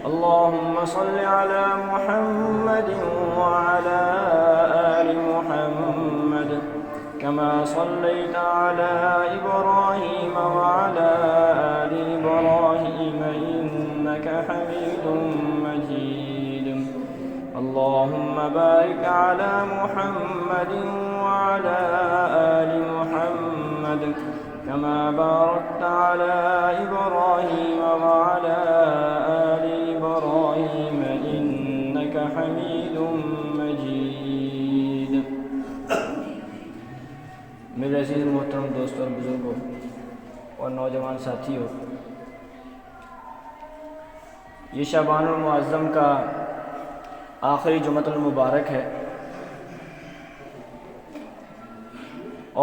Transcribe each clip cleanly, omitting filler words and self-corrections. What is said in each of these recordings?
اللهم صل على محمد وعلى آل محمد كما صليت على إبراهيم وعلى آل إبراهيم إنك حميد مجيد اللهم بارك على محمد وعلى آل محمد كما باركت على إبراهيم وعلى آل إبراهيم إنك حميد مجيد۔ میرے عزیز محترم دوستوں اور بزرگوں اور نوجوان ساتھیوں، یہ شعبان المعظم کا آخری جمعۃ المبارک ہے،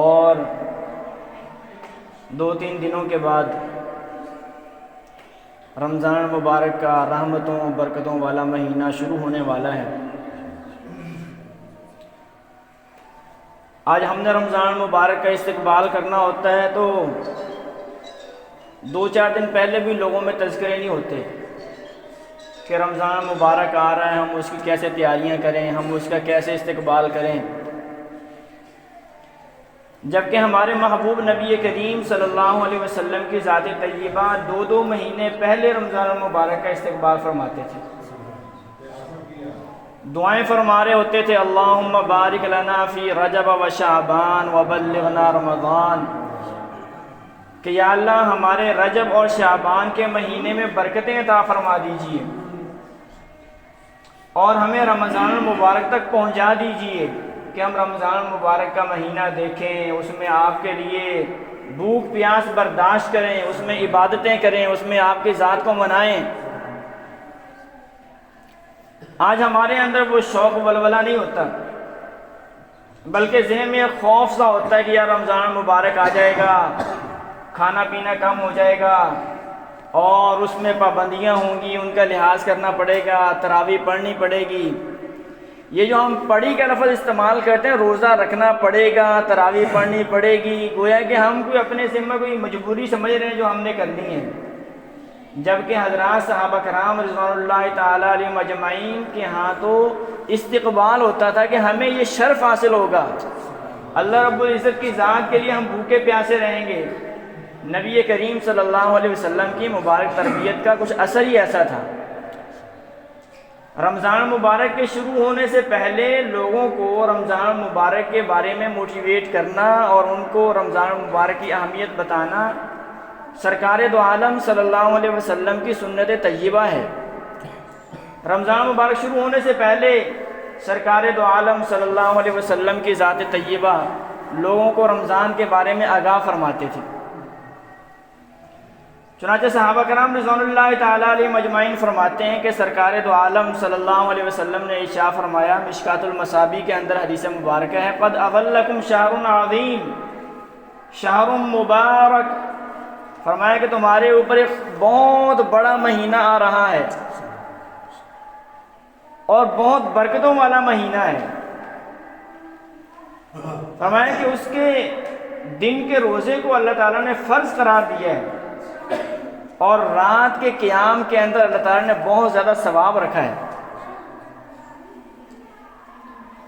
اور 2-3 دنوں کے بعد رمضان المبارک کا رحمتوں برکتوں والا مہینہ شروع ہونے والا ہے۔ آج ہم نے رمضان المبارک کا استقبال کرنا ہوتا ہے تو 2-4 دن پہلے بھی لوگوں میں تذکرے نہیں ہوتے کہ رمضان المبارک آ رہا ہے، ہم اس کی کیسے تیاریاں کریں، ہم اس کا کیسے استقبال کریں، جبکہ ہمارے محبوب نبی کریم صلی اللہ علیہ وسلم کی ذات طیبہ 2 مہینے پہلے رمضان المبارک کا استقبال فرماتے تھے، دعائیں فرما رہے ہوتے تھے، اللہم بارک لنا فی رجب و شعبان وبلغنا رمضان، کہ یا اللہ ہمارے رجب اور شعبان کے مہینے میں برکتیں عطا فرما دیجئے اور ہمیں رمضان المبارک تک پہنچا دیجئے کہ ہم رمضان المبارک کا مہینہ دیکھیں، اس میں آپ کے لیے بھوک پیاس برداشت کریں، اس میں عبادتیں کریں، اس میں آپ کی ذات کو منائیں۔ آج ہمارے اندر وہ شوق ولولہ نہیں ہوتا، بلکہ ذہن میں ایک خوف سا ہوتا ہے کہ یار رمضان المبارک آ جائے گا، کھانا پینا کم ہو جائے گا اور اس میں پابندیاں ہوں گی، ان کا لحاظ کرنا پڑے گا، تراویح پڑھنی پڑے گی۔ یہ جو ہم پڑھی کا لفظ استعمال کرتے ہیں، روزہ رکھنا پڑے گا، تراویح پڑھنی پڑے گی، گویا کہ ہم کوئی اپنے ذمہ کوئی مجبوری سمجھ رہے ہیں جو ہم نے کرنی ہے، جبکہ حضرات صحابہ کرام رضوان اللہ تعالیٰ علیہم اجمعین کے ہاں تو استقبال ہوتا تھا کہ ہمیں یہ شرف حاصل ہوگا، اللہ رب العزت کی ذات کے لیے ہم بھوکے پیاسے رہیں گے۔ نبی کریم صلی اللہ علیہ وسلم کی مبارک تربیت کا کچھ اثر ہی ایسا تھا۔ رمضان مبارک کے شروع ہونے سے پہلے لوگوں کو رمضان مبارک کے بارے میں موٹیویٹ کرنا اور ان کو رمضان مبارک کی اہمیت بتانا سرکار دو عالم صلی اللہ علیہ وسلم کی سنت طیبہ ہے۔ رمضان مبارک شروع ہونے سے پہلے سرکار دو عالم صلی اللہ علیہ وسلم کی ذات طیبہ لوگوں کو رمضان کے بارے میں آگاہ فرماتے تھے۔ چنانچہ صحابہ کرام رضوان اللہ تعالیٰ علیہ مجمعین فرماتے ہیں کہ سرکار دو عالم صلی اللہ علیہ وسلم نے ارشاد فرمایا، مشکات المصابیح کے اندر حدیث مبارکہ ہے، قد اظلکم شہر عظیم شہر مبارک، فرمایا کہ تمہارے اوپر ایک بہت بڑا مہینہ آ رہا ہے اور بہت برکتوں والا مہینہ ہے۔ فرمایا کہ اس کے دن کے روزے کو اللہ تعالیٰ نے فرض قرار دیا ہے اور رات کے قیام کے اندر اللہ تعالیٰ نے بہت زیادہ ثواب رکھا ہے۔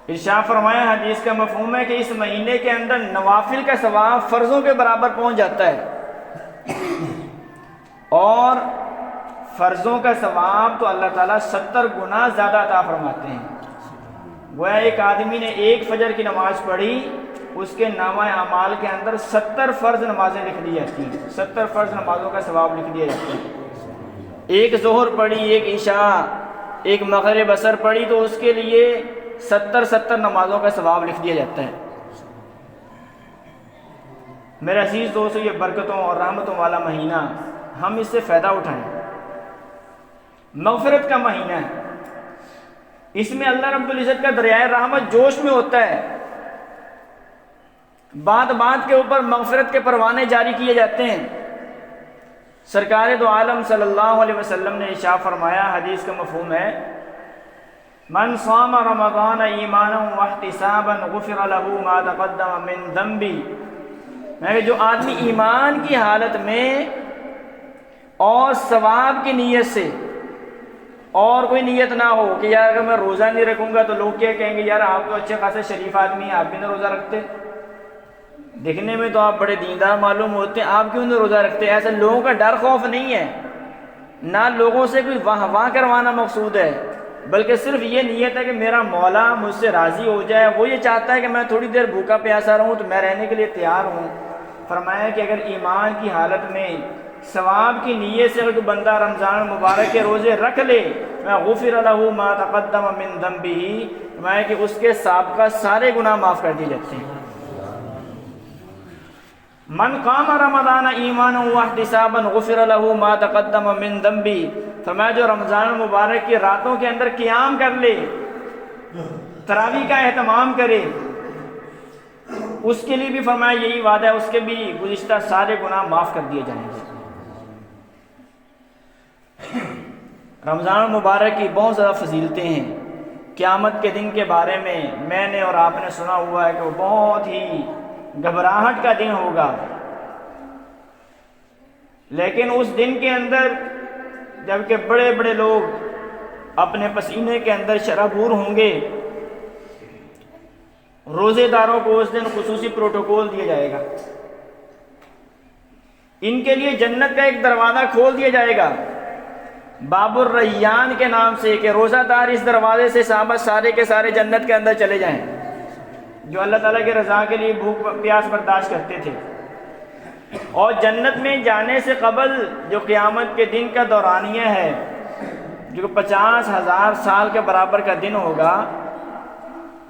ارشاد فرمایا، حدیث کا مفہوم ہے کہ اس مہینے کے اندر نوافل کا ثواب فرضوں کے برابر پہنچ جاتا ہے اور فرضوں کا ثواب تو اللہ تعالیٰ 70 گنا زیادہ عطا فرماتے ہیں۔ گویا ایک آدمی نے 1 فجر کی نماز پڑھی، اس کے نامہ اعمال کے اندر 70 فرض نمازیں لکھ دی جاتی ہیں، 70 فرض نمازوں کا ثواب لکھ دیا جاتا ہے۔ 1 ظہر پڑھی، 1 عشاء، 1 مغرب عصر پڑھی تو اس کے لیے 70 نمازوں کا ثواب لکھ دیا جاتا ہے۔ میرے عزیز دوستو، یہ برکتوں اور رحمتوں والا مہینہ، ہم اس سے فائدہ اٹھائیں۔ مغفرت کا مہینہ ہے، اس میں اللہ رب العزت کا دریائے رحمت جوش میں ہوتا ہے، بات بات کے اوپر مغفرت کے پروانے جاری کیے جاتے ہیں۔ سرکار دو عالم صلی اللہ علیہ وسلم نے ارشاد فرمایا، حدیث کا مفہوم ہے، من صام رمضان ایمانا واحتسابا غفر له ما تقدم من ذنبی، میں جو آدمی ایمان کی حالت میں اور ثواب کی نیت سے اور کوئی نیت نہ ہو کہ یار اگر میں روزہ نہیں رکھوں گا تو لوگ کیا کہیں گے، یار آپ تو اچھے خاصے شریف آدمی ہیں، آپ بھی نہ روزہ رکھتے، دیکھنے میں تو آپ بڑے دیندار معلوم ہوتے ہیں، آپ کیوں نہیں روزہ رکھتے؟ ایسے لوگوں کا ڈر خوف نہیں ہے، نہ لوگوں سے کوئی واہ واہ کروانا مقصود ہے، بلکہ صرف یہ نیت ہے کہ میرا مولا مجھ سے راضی ہو جائے، وہ یہ چاہتا ہے کہ میں تھوڑی دیر بھوکا پیاسا رہوں تو میں رہنے کے لیے تیار ہوں۔ فرمایا کہ اگر ایمان کی حالت میں ثواب کی نیت سے اگر کوئی بندہ رمضان مبارک کے روزے رکھ لے، غفر لہ ما تقدم من ذنبہ، فرمایا کہ اس کے سابقہ سارے گناہ معاف کر دیے جاتے ہیں۔ من قام رمضان ایمانا واحتسابا غفر له ما تقدم من ذنبی، فرمایا جو رمضان مبارک کی راتوں کے اندر قیام کر لے، تراویح کا اہتمام کرے، اس کے لیے بھی فرمایا یہی وعدہ ہے، اس کے بھی گزشتہ سارے گناہ معاف کر دیے جائیں گے۔ رمضان مبارک کی بہت زیادہ فضیلتیں ہیں۔ قیامت کے دن کے بارے میں نے اور آپ نے سنا ہوا ہے کہ وہ بہت ہی گھبراہٹ کا دن ہوگا، لیکن اس دن کے اندر جب کہ بڑے بڑے لوگ اپنے پسینے کے اندر شرابور ہوں گے، روزے داروں کو اس دن خصوصی پروٹوکول دیا جائے گا، ان کے لیے جنت کا ایک دروازہ کھول دیا جائے گا باب الریان کے نام سے، کہ روزہ دار اس دروازے سے صحابہ سارے کے سارے جنت کے اندر چلے جائیں، جو اللہ تعالیٰ کے رضا کے لیے بھوک پیاس برداشت کرتے تھے۔ اور جنت میں جانے سے قبل جو قیامت کے دن کا دورانیہ ہے، جو 50,000 سال کے برابر کا دن ہوگا،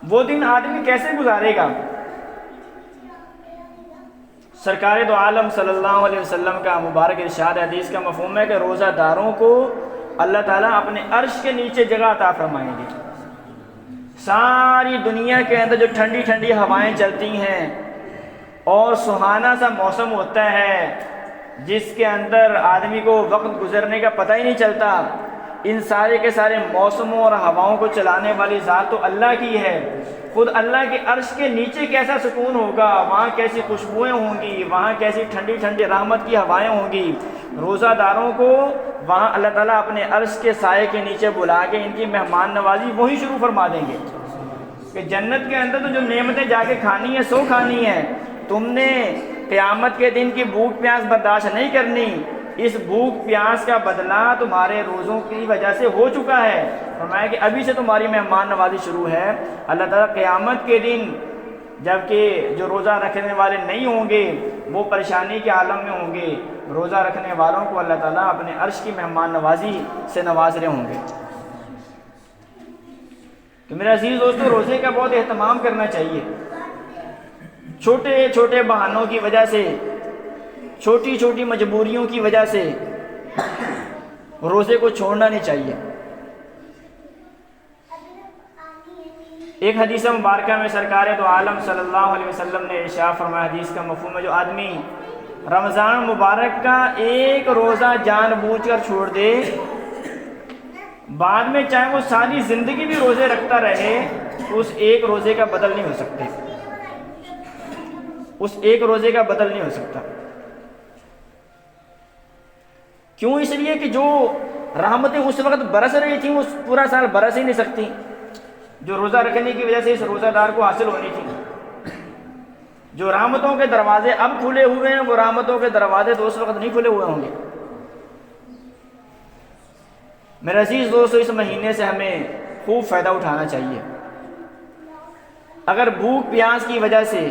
وہ دن آدمی کیسے گزارے گا؟ سرکار دو عالم صلی اللہ علیہ وسلم کا مبارک ارشاد حدیث کا مفہوم ہے کہ روزہ داروں کو اللہ تعالیٰ اپنے عرش کے نیچے جگہ عطا فرمائیں گے۔ ساری دنیا کے اندر جو ٹھنڈی ٹھنڈی ہوائیں چلتی ہیں اور سہانا سا موسم ہوتا ہے جس کے اندر آدمی کو وقت گزرنے کا پتہ ہی نہیں چلتا، ان سارے کے سارے موسموں اور ہواؤں کو چلانے والی ذات تو اللہ کی ہے۔ خود اللہ کے عرش کے نیچے کیسا سکون ہوگا، وہاں کیسی خوشبوئیں ہوں گی، وہاں کیسی ٹھنڈی ٹھنڈی رحمت کی ہوائیں ہوں گی۔ روزہ داروں کو وہاں اللہ تعالیٰ اپنے عرش کے سائے کے نیچے بلا کے ان کی مہمان نوازی وہی شروع فرما دیں گے کہ جنت کے اندر تو جو نعمتیں جا کے کھانی ہیں سو کھانی ہیں، تم نے قیامت کے دن کی بھوک پیاس برداشت نہیں کرنی، اس بھوک پیاس کا بدلہ تمہارے روزوں کی وجہ سے ہو چکا ہے۔ فرمایا کہ ابھی سے تمہاری مہمان نوازی شروع ہے۔ اللہ تعالیٰ قیامت کے دن جب کہ جو روزہ رکھنے والے نہیں ہوں گے وہ پریشانی کے عالم میں ہوں گے، روزہ رکھنے والوں کو اللہ تعالیٰ اپنے عرش کی مہمان نوازی سے نواز رہے ہوں گے۔ تو میرے عزیز دوستو، روزے کا بہت اہتمام کرنا چاہیے۔ چھوٹے چھوٹے بہانوں کی وجہ سے، چھوٹی چھوٹی مجبوریوں کی وجہ سے روزے کو چھوڑنا نہیں چاہیے۔ ایک حدیث مبارکہ میں سرکار دو عالم صلی اللہ علیہ وسلم نے ارشاد فرمایا، حدیث کا مفہوم ہے جو آدمی رمضان مبارک کا ایک روزہ جان بوجھ کر چھوڑ دے، بعد میں چاہے وہ ساری زندگی بھی روزے رکھتا رہے تو اس ایک روزے کا بدل نہیں ہو سکتے، اس ایک روزے کا بدل نہیں ہو سکتا۔ کیوں؟ اس لیے کہ جو رحمتیں اس وقت برس رہی تھیں وہ پورا سال برس ہی نہیں سکتی، جو روزہ رکھنے کی وجہ سے اس روزہ دار کو حاصل ہونی تھی۔ جو رحمتوں کے دروازے اب کھلے ہوئے ہیں وہ رحمتوں کے دروازے تو اس وقت نہیں کھلے ہوئے ہوں گے۔ میرے عزیز دوستو، اس مہینے سے ہمیں خوب فائدہ اٹھانا چاہیے۔ اگر بھوک پیاس کی وجہ سے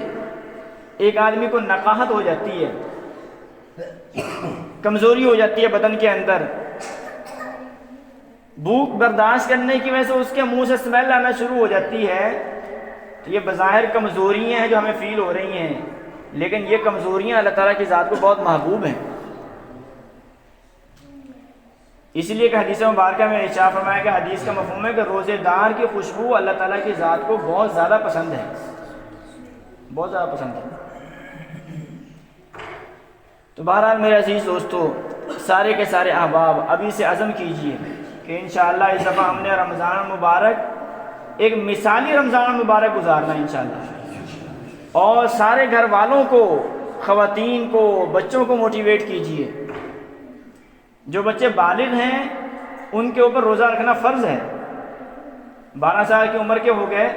ایک آدمی کو نقاہت ہو جاتی ہے، کمزوری ہو جاتی ہے بدن کے اندر، بھوک برداشت کرنے کی وجہ سے اس کے منہ سے اسمیل آنا شروع ہو جاتی ہے، تو یہ بظاہر کمزوریاں ہیں جو ہمیں فیل ہو رہی ہیں، لیکن یہ کمزوریاں اللہ تعالیٰ کی ذات کو بہت محبوب ہیں۔ اس لیے کہ حدیث مبارکہ میں ارشاد فرمایا کہ حدیث کا مفہوم ہے کہ روزے دار کی خوشبو اللہ تعالیٰ کی ذات کو بہت زیادہ پسند ہے، بہت زیادہ پسند ہے۔ تو بہرحال میرے عزیز دوستو، سارے کے سارے احباب ابھی سے عزم کیجئے کہ انشاءاللہ اس دفعہ ہم نے رمضان مبارک ایک مثالی رمضان مبارک گزارنا ہے انشاءاللہ، اور سارے گھر والوں کو، خواتین کو، بچوں کو موٹیویٹ کیجئے۔ جو بچے بالغ ہیں ان کے اوپر روزہ رکھنا فرض ہے. 12 سال کی عمر کے ہو گئے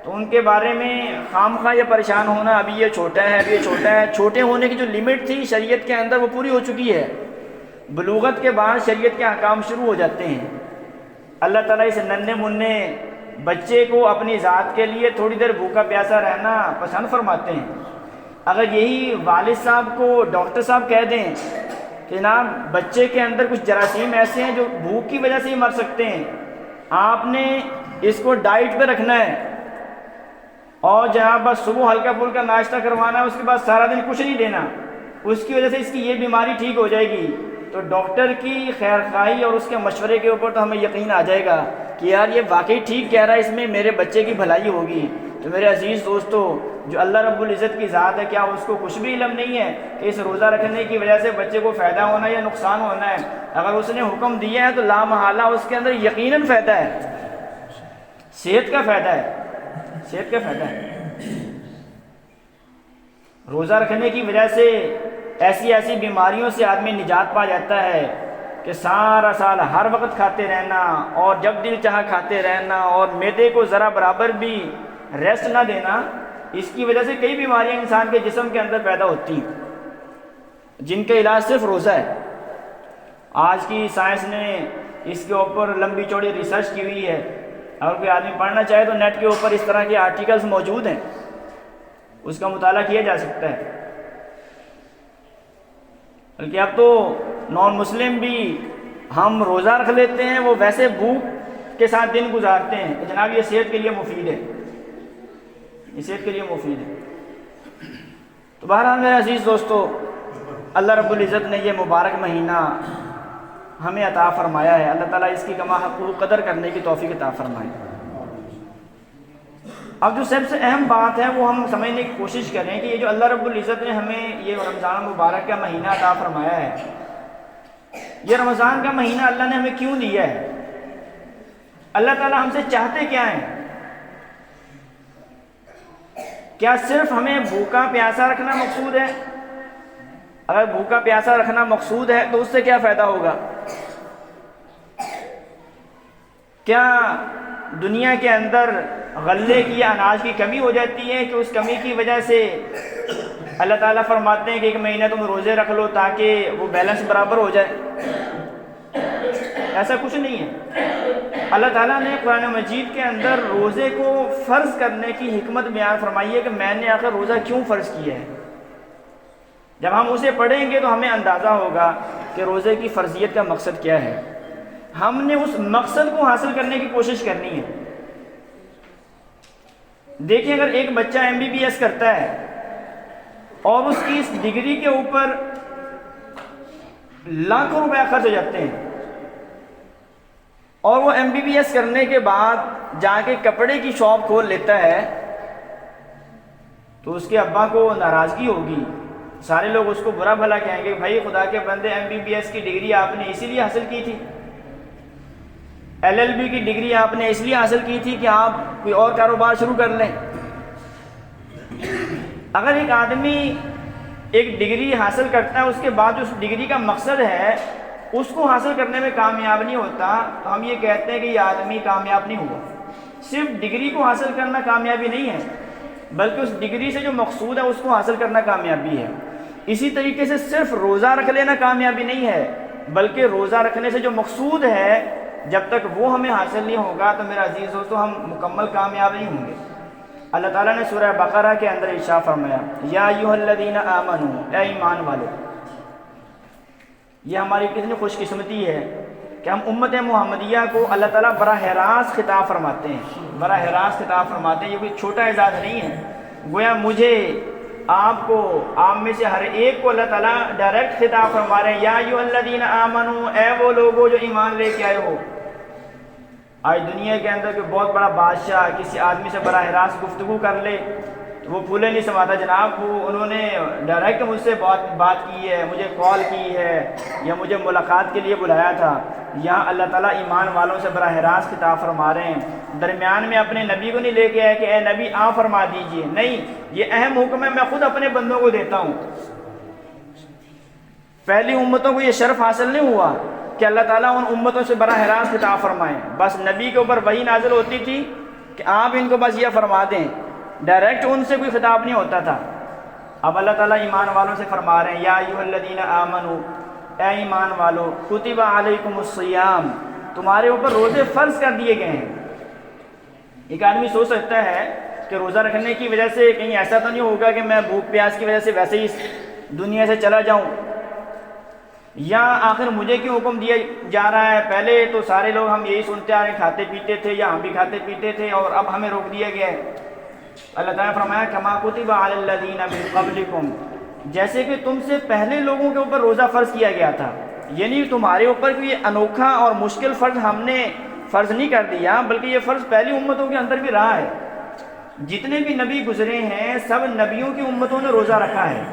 تو ان کے بارے میں خام خواہ یہ پریشان ہونا ابھی یہ چھوٹا ہے، ابھی یہ چھوٹا ہے. چھوٹے ہونے کی جو لمٹ تھی شریعت کے اندر وہ پوری ہو چکی ہے. بلوغت کے بعد شریعت کے احکام شروع ہو جاتے ہیں. اللہ تعالیٰ اس ننھے منھے بچے کو اپنی ذات کے لیے تھوڑی دیر بھوکا پیاسا رہنا پسند فرماتے ہیں. اگر یہی والد صاحب کو ڈاکٹر صاحب کہہ دیں کہ جناب بچے کے اندر کچھ جراثیم ایسے ہیں جو بھوک کی وجہ سے ہی مر سکتے ہیں، آپ نے اس کو ڈائٹ پہ رکھنا ہے اور جہاں بس صبح ہلکا پھلکا ناشتہ کروانا ہے، اس کے بعد سارا دن کچھ نہیں دینا، اس کی وجہ سے اس کی یہ بیماری ٹھیک ہو جائے گی، تو ڈاکٹر کی خیر خواہی اور اس کے مشورے کے اوپر تو ہمیں یقین آ جائے گا کہ یار یہ واقعی ٹھیک کہہ رہا ہے، اس میں میرے بچے کی بھلائی ہوگی. تو میرے عزیز دوستو، جو اللہ رب العزت کی ذات ہے، کیا اس کو کچھ بھی علم نہیں ہے کہ اس روزہ رکھنے کی وجہ سے بچے کو فائدہ ہونا ہے یا نقصان ہونا ہے؟ اگر اس نے حکم دیا ہے تو لا محالہ اس کے اندر یقیناً فائدہ ہے، صحت کا فائدہ ہے، صحت کا فائدہ ہے. روزہ رکھنے کی وجہ سے ایسی بیماریوں سے آدمی نجات پا جاتا ہے کہ سارا سال ہر وقت کھاتے رہنا اور جب دل چاہا کھاتے رہنا اور معدے کو ذرا برابر بھی ریسٹ نہ دینا، اس کی وجہ سے کئی بیماریاں انسان کے جسم کے اندر پیدا ہوتی ہیں جن کا علاج صرف روزہ ہے. آج کی سائنس نے اس کے اوپر لمبی چوڑی ریسرچ کی ہوئی ہے. اگر کوئی آدمی پڑھنا چاہے تو نیٹ کے اوپر اس طرح کے آرٹیکلز موجود ہیں، اس کا مطالعہ کیا جا سکتا ہے. بلکہ اب تو نان مسلم بھی ہم روزہ رکھ لیتے ہیں، وہ ویسے بھوک کے ساتھ دن گزارتے ہیں کہ جناب یہ صحت کے لیے مفید ہے، یہ صحت کے لیے مفید ہے. تو بہرحال میرے عزیز دوستو، اللہ رب العزت نے یہ مبارک مہینہ ہمیں عطا فرمایا ہے. اللہ تعالیٰ اس کی کما حق قدر کرنے کی توفیق عطا فرمائے. اب جو سب سے اہم بات ہے وہ ہم سمجھنے کی کوشش کریں کہ یہ جو اللہ رب العزت نے ہمیں یہ رمضان مبارک کا مہینہ عطا فرمایا ہے، یہ رمضان کا مہینہ اللہ نے ہمیں کیوں دیا ہے؟ اللہ تعالیٰ ہم سے چاہتے کیا ہیں؟ کیا صرف ہمیں بھوکا پیاسا رکھنا مقصود ہے؟ اگر بھوکا پیاسا رکھنا مقصود ہے تو اس سے کیا فائدہ ہوگا؟ کیا دنیا کے اندر غلے کی یا اناج کی کمی ہو جاتی ہے کہ اس کمی کی وجہ سے اللہ تعالیٰ فرماتے ہیں کہ ایک مہینہ تم روزے رکھ لو تاکہ وہ بیلنس برابر ہو جائے؟ ایسا کچھ نہیں ہے. اللہ تعالیٰ نے قرآن مجید کے اندر روزے کو فرض کرنے کی حکمت بیان فرمائی ہے کہ میں نے آخر روزہ کیوں فرض کیا ہے. جب ہم اسے پڑھیں گے تو ہمیں اندازہ ہوگا کہ روزے کی فرضیت کا مقصد کیا ہے. ہم نے اس مقصد کو حاصل کرنے کی کوشش کرنی ہے. دیکھیں، اگر ایک بچہ MBBS کرتا ہے اور اس کی اس ڈگری کے اوپر لاکھوں روپے خرچ ہو جاتے ہیں اور وہ MBBS کرنے کے بعد جا کے کپڑے کی شاپ کھول لیتا ہے تو اس کے ابا کو ناراضگی ہوگی. سارے لوگ اس کو برا بھلا کہیں گے، بھائی خدا کے بندے MBBS کی ڈگری آپ نے اسی لیے حاصل کی تھی، LLB کی ڈگری آپ نے اس لیے حاصل کی تھی کہ آپ کوئی اور کاروبار شروع کر لیں. اگر ایک آدمی ایک ڈگری حاصل کرتا ہے، اس کے بعد اس ڈگری کا مقصد ہے اس کو حاصل کرنے میں کامیاب نہیں ہوتا، تو ہم یہ کہتے ہیں کہ یہ آدمی کامیاب نہیں ہوا. صرف ڈگری کو حاصل کرنا کامیابی نہیں ہے، بلکہ اس ڈگری سے جو مقصود ہے اس کو حاصل کرنا کامیابی ہے. اسی طریقے سے صرف روزہ رکھ لینا کامیابی نہیں ہے، بلکہ روزہ رکھنے سے جو مقصود ہے جب تک وہ ہمیں حاصل نہیں ہوگا تو میرا عزیز دوستو ہم مکمل کامیاب نہیں ہوں گے. اللہ تعالیٰ نے سورہ بقرہ کے اندر ارشاد فرمایا، یا ایھا الذین آمنوا، اے ایمان والو. یہ ہماری کتنی خوش قسمتی ہے کہ ہم امت محمدیہ کو اللہ تعالیٰ براہ راست خطاب فرماتے ہیں، براہ راست خطاب فرماتے ہیں. یہ کوئی چھوٹا اعزاز نہیں ہے، گویا مجھے آپ کو، آپ میں سے ہر ایک کو اللہ تعالیٰ ڈائریکٹ خطاب فرما رہے ہیں، یا ایھا الذین آمنوا، اے وہ لوگو جو ایمان لے کے آئے ہو. آج دنیا کے اندر کوئی بہت بڑا بادشاہ کسی آدمی سے براہ راست گفتگو کر لے تو وہ پھولے نہیں سماتا، جناب وہ انہوں نے ڈائریکٹ مجھ سے بات کی ہے، مجھے کال کی ہے یا مجھے ملاقات کے لیے بلایا تھا. یہاں اللہ تعالیٰ ایمان والوں سے براہ راست خطاب فرما رہے ہیں. درمیان میں اپنے نبی کو نہیں لے کے آئے کہ اے نبی آپ فرما دیجئے، نہیں، یہ اہم حکم ہے میں خود اپنے بندوں کو دیتا ہوں. پہلی امتوں کو یہ شرف حاصل نہیں ہوا کہ کہ اللہ تعالیٰ ان امتوں سے براہ راست خطاب فرمائیں. بس نبی کے اوپر وحی نازل ہوتی تھی کہ آپ ان کو بس یہ فرما دیں، ڈائریکٹ ان سے کوئی خطاب نہیں ہوتا تھا. اب اللہ تعالیٰ ایمان والوں سے فرما رہے ہیں یا ایھا الذین آمنوا، اے ایمان والو، کتب علیکم الصیام، تمہارے اوپر روزے فرض کر دیے گئے ہیں. ایک آدمی سوچ سکتا ہے کہ روزہ رکھنے کی وجہ سے کہیں ایسا تو نہیں ہوگا کہ میں بھوک پیاس کی وجہ سے ویسے ہی دنیا سے چلا جاؤں، یا آخر مجھے کیوں حکم دیا جا رہا ہے؟ پہلے تو سارے لوگ ہم یہی سنتے آ رہے ہیں، کھاتے پیتے تھے، یا ہم بھی کھاتے پیتے تھے اور اب ہمیں روک دیا گیا ہے. اللہ تعالیٰ نے فرمایا کما کتب علی الذین من قبلکم، جیسے کہ تم سے پہلے لوگوں کے اوپر روزہ فرض کیا گیا تھا. یعنی تمہارے اوپر کوئی انوکھا اور مشکل فرض ہم نے فرض نہیں کر دیا، بلکہ یہ فرض پہلی امتوں کے اندر بھی رہا ہے. جتنے بھی نبی گزرے ہیں سب نبیوں کی امتوں نے روزہ رکھا ہے،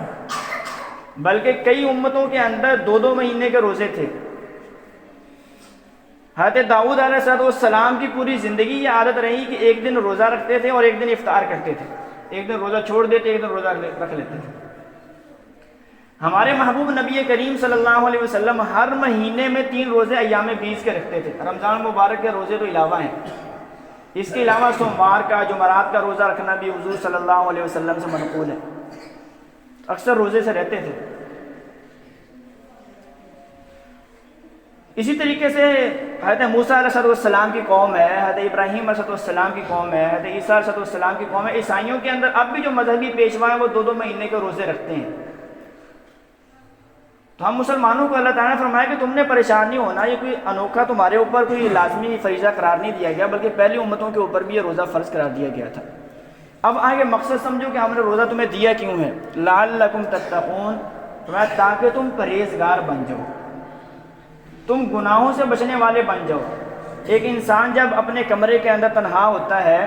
بلکہ کئی امتوں کے اندر 2 مہینے کے روزے تھے. حضرت داؤد علیہ السلام کی پوری زندگی یہ عادت رہی کہ ایک دن روزہ رکھتے تھے اور ایک دن افطار کرتے تھے، ایک دن روزہ چھوڑ دیتے، ایک دن روزہ رکھ لیتے تھے. ہمارے محبوب نبی کریم صلی اللہ علیہ وسلم ہر مہینے میں 3 روزے ایام بیس کے رکھتے تھے. رمضان مبارک کے روزے تو علاوہ ہیں، اس کے علاوہ سوموار کا، جمعرات کا روزہ رکھنا بھی حضور صلی اللہ علیہ وسلم سے منقول ہے. اکثر روزے سے رہتے تھے. اسی طریقے سے حضرت موسیٰ علیہ السلام کی قوم ہے، حضرت ابراہیم علیہ السلام کی قوم ہے، حضرت عیسیٰ علیہ السلام کی قوم ہے. عیسائیوں کے اندر اب بھی جو مذہبی پیشوا ہیں وہ 2 مہینے کے روزے رکھتے ہیں. تو ہم مسلمانوں کو اللہ تعالیٰ نے فرمایا کہ تم نے پریشان نہیں ہونا، یہ کوئی انوکھا تمہارے اوپر کوئی لازمی فریضہ قرار نہیں دیا گیا، بلکہ پہلی امتوں کے اوپر بھی یہ روزہ فرض قرار دیا گیا تھا. اب آگے مقصد سمجھو کہ ہم نے روزہ تمہیں دیا کیوں ہے. لعلکم تتقون، تاکہ تم پرہیزگار بن جاؤ، تم گناہوں سے بچنے والے بن جاؤ. ایک انسان جب اپنے کمرے کے اندر تنہا ہوتا ہے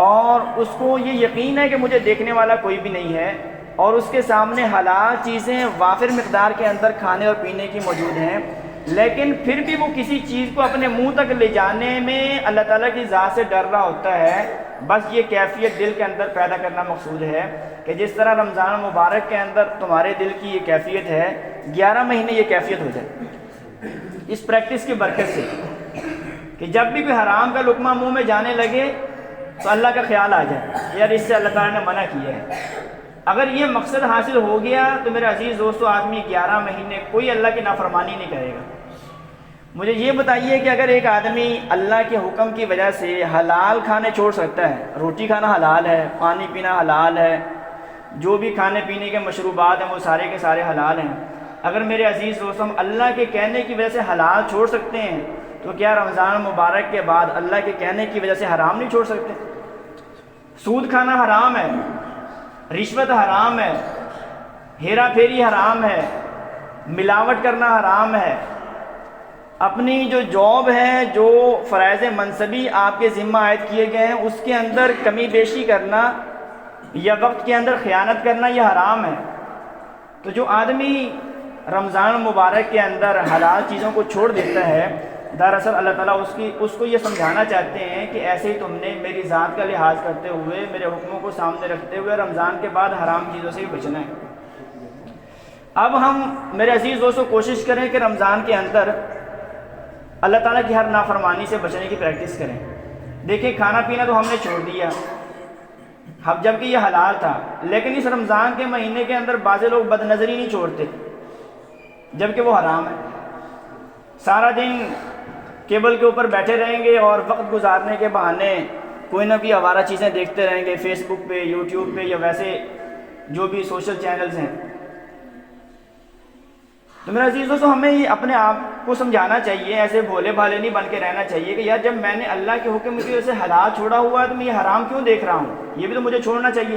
اور اس کو یہ یقین ہے کہ مجھے دیکھنے والا کوئی بھی نہیں ہے، اور اس کے سامنے حلال چیزیں وافر مقدار کے اندر کھانے اور پینے کی موجود ہیں، لیکن پھر بھی وہ کسی چیز کو اپنے منہ تک لے جانے میں اللہ تعالیٰ کی ذات سے ڈر رہا ہوتا ہے. بس یہ کیفیت دل کے اندر پیدا کرنا مقصود ہے کہ جس طرح رمضان مبارک کے اندر تمہارے دل کی یہ کیفیت ہے، 11 مہینے یہ کیفیت ہو جائے اس پریکٹس کی برکت سے، کہ جب بھی کوئی حرام کا لقمہ منہ میں جانے لگے تو اللہ کا خیال آ جائے یار اس سے اللہ تعالیٰ نے منع کیا ہے. اگر یہ مقصد حاصل ہو گیا تو میرے عزیز دوستو، آدمی 11 مہینے کوئی اللہ کی نافرمانی نہیں کرے گا. مجھے یہ بتائیے کہ اگر ایک آدمی اللہ کے حکم کی وجہ سے حلال کھانے چھوڑ سکتا ہے، روٹی کھانا حلال ہے، پانی پینا حلال ہے، جو بھی کھانے پینے کے مشروبات ہیں وہ سارے کے سارے حلال ہیں، اگر میرے عزیز دوستو ہم اللہ کے کہنے کی وجہ سے حلال چھوڑ سکتے ہیں تو کیا رمضان مبارک کے بعد اللہ کے کہنے کی وجہ سے حرام نہیں چھوڑ سکتے؟ سود کھانا حرام ہے، رشوت حرام ہے، ہیرا پھیری حرام ہے، ملاوٹ کرنا حرام ہے، اپنی جو جاب ہے، جو فرائض منصبی آپ کے ذمہ عائد کیے گئے ہیں اس کے اندر کمی بیشی کرنا یا وقت کے اندر خیانت کرنا یہ حرام ہے. تو جو آدمی رمضان مبارک کے اندر حلال چیزوں کو چھوڑ دیتا ہے، دراصل اللہ تعالیٰ اس کو یہ سمجھانا چاہتے ہیں کہ ایسے ہی تم نے میری ذات کا لحاظ کرتے ہوئے، میرے حکموں کو سامنے رکھتے ہوئے رمضان کے بعد حرام چیزوں سے بھی بچنا ہے. اب ہم میرے عزیز دوستو کوشش کریں کہ رمضان کے اندر اللہ تعالیٰ کی ہر نافرمانی سے بچنے کی پریکٹس کریں. دیکھیں کھانا پینا تو ہم نے چھوڑ دیا، اب جبکہ یہ حلال تھا، لیکن اس رمضان کے مہینے کے اندر بعض لوگ بد نظری نہیں چھوڑتے جبکہ وہ حرام ہے. سارا دن کیبل کے اوپر بیٹھے رہیں گے اور وقت گزارنے کے بہانے کوئی نہ کوئی آوارہ چیزیں دیکھتے رہیں گے، فیس بک پہ، یوٹیوب پہ، یا ویسے جو بھی سوشل چینلز ہیں. تو میرے عزیز دوستو ہمیں یہ اپنے آپ کو سمجھانا چاہیے، ایسے بھولے بھالے نہیں بن کے رہنا چاہیے کہ یار جب میں نے اللہ کے حکم کی وجہ سے حلال چھوڑا ہوا ہے تو میں یہ حرام کیوں دیکھ رہا ہوں، یہ بھی تو مجھے چھوڑنا چاہیے.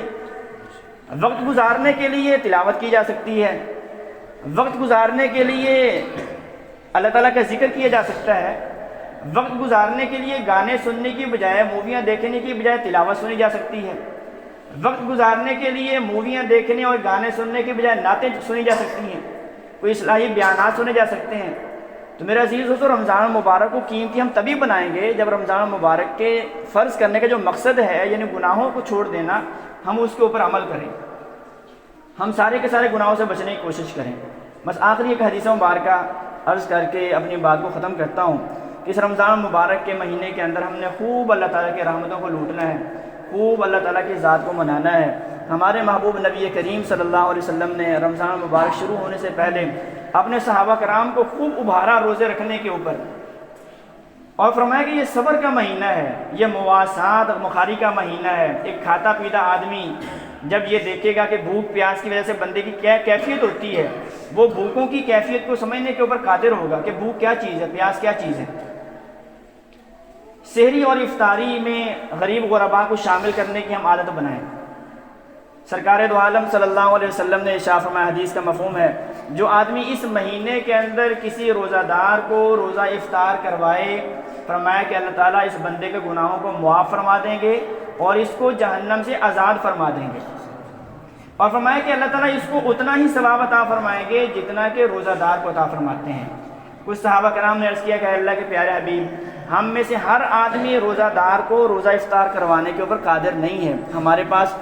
وقت گزارنے کے لیے تلاوت کی جا سکتی ہے، وقت گزارنے کے لیے اللہ تعالیٰ کا ذکر کیا جا سکتا ہے، وقت گزارنے کے لیے گانے سننے کی بجائے موویاں دیکھنے کی بجائے تلاوت سنی جا سکتی ہے، وقت گزارنے کے لیے موویاں دیکھنے اور گانے سننے کی بجائے نعتیں سنی جا سکتی ہیں، کوئی اصلاحی بیانات سنے جا سکتے ہیں. تو میرے عزیز دوستو رمضان مبارک کو قیمتی ہم تبھی بنائیں گے جب رمضان مبارک کے فرض کرنے کا جو مقصد ہے یعنی گناہوں کو چھوڑ دینا، ہم اس کے اوپر عمل کریں، ہم سارے کے سارے گناہوں سے بچنے کی کوشش کریں. بس آخری ایک حدیث مبارکہ عرض کر کے اپنی بات کو ختم کرتا ہوں کہ اس رمضان مبارک کے مہینے کے اندر ہم نے خوب اللہ تعالیٰ کی رحمتوں کو لوٹنا ہے، خوب اللہ تعالیٰ کی ذات کو منانا ہے۔ ہمارے محبوب نبی کریم صلی اللہ علیہ وسلم نے رمضان مبارک شروع ہونے سے پہلے اپنے صحابہ کرام کو خوب ابھارا روزے رکھنے کے اوپر، اور فرمایا کہ یہ صبر کا مہینہ ہے، یہ مواسات مخاری کا مہینہ ہے۔ ایک کھاتا پیتا آدمی جب یہ دیکھے گا کہ بھوک پیاس کی وجہ سے بندے کی کیا کیفیت ہوتی ہے، وہ بھوکوں کی کیفیت کو سمجھنے کے اوپر قادر ہوگا کہ بھوک کیا چیز ہے، پیاس کیا چیز ہے۔ سحری اور افطاری میں غریب غربا کو شامل کرنے کی ہم عادت بنائیں۔ سرکار دو عالم صلی اللہ علیہ وسلم نے ارشاد فرمایا، حدیث کا مفہوم ہے، جو آدمی اس مہینے کے اندر کسی روزہ دار کو روزہ افطار کروائے، فرمایا کہ اللہ تعالیٰ اس بندے کے گناہوں کو معاف فرما دیں گے اور اس کو جہنم سے آزاد فرما دیں گے، اور فرمایا کہ اللہ تعالیٰ اس کو اتنا ہی ثواب عطا فرمائیں گے جتنا کہ روزہ دار کو عطا فرماتے ہیں۔ کچھ صحابہ کرام نے عرض کیا کہ اللہ کے پیارے حبیب، ہم میں سے ہر آدمی روزہ دار کو روزہ افطار کروانے کے اوپر قادر نہیں ہے، ہمارے پاس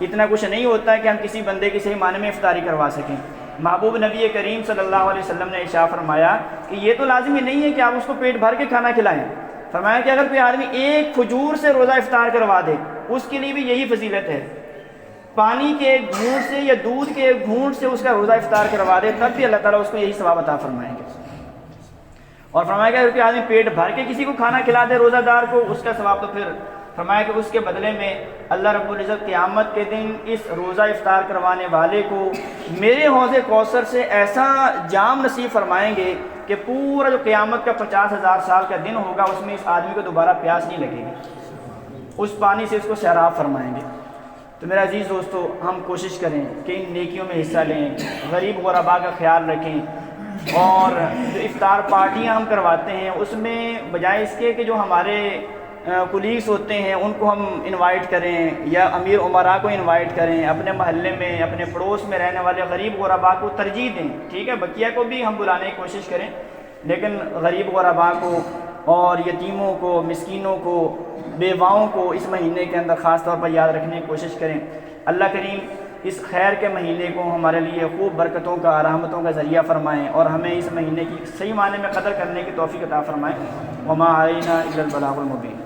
اتنا کچھ نہیں ہوتا ہے کہ ہم کسی بندے کی صحیح معنی میں افطاری کروا سکیں۔ محبوب نبی کریم صلی اللہ علیہ وسلم نے ارشاد فرمایا کہ یہ تو لازمی نہیں ہے کہ آپ اس کو پیٹ بھر کے کھانا کھلائیں، فرمایا کہ اگر کوئی آدمی ایک کھجور سے روزہ افطار کروا دے اس کے لیے بھی یہی فضیلت ہے، پانی کے ایک گھونٹ سے یا دودھ کے ایک گھونٹ سے اس کا روزہ افطار کروا دے تب بھی اللہ تعالیٰ اس کو یہی ثواب عطا فرمائیں گے۔ اور فرمایا کہ اگر کوئی آدمی پیٹ بھر کے کسی کو کھانا کھلا دے روزہ دار کو، اس کا ثواب تو پھر فرمایا کہ اس کے بدلے میں اللہ رب العزت قیامت کے دن اس روزہ افطار کروانے والے کو میرے حوض کوثر سے ایسا جام نصیب فرمائیں گے کہ پورا جو قیامت کا 50,000 سال کا دن ہوگا اس میں اس آدمی کو دوبارہ پیاس نہیں لگے گی، اس پانی سے اس کو سیراب فرمائیں گے۔ تو میرا عزیز دوستو، ہم کوشش کریں کہ ان نیکیوں میں حصہ لیں، غریب غربا کا خیال رکھیں، اور جو افطار پارٹیاں ہم کرواتے ہیں اس میں بجائے اس کے کہ جو ہمارے کولیگس ہوتے ہیں ان کو ہم انوائٹ کریں یا امیر امراء کو انوائٹ کریں، اپنے محلے میں اپنے پڑوس میں رہنے والے غریب غربا کو ترجیح دیں، ٹھیک ہے، بقیہ کو بھی ہم بلانے کی کوشش کریں، لیکن غریب غربا کو اور یتیموں کو، مسکینوں کو، بیواؤں کو اس مہینے کے اندر خاص طور پر یاد رکھنے کی کوشش کریں۔ اللہ کریم اس خیر کے مہینے کو ہمارے لیے خوب برکتوں کا، رحمتوں کا ذریعہ فرمائیں، اور ہمیں اس مہینے کی صحیح معنی میں قدر کرنے کی توفیق عطا فرمائیں۔ وما علینا الا البلاغ المبین۔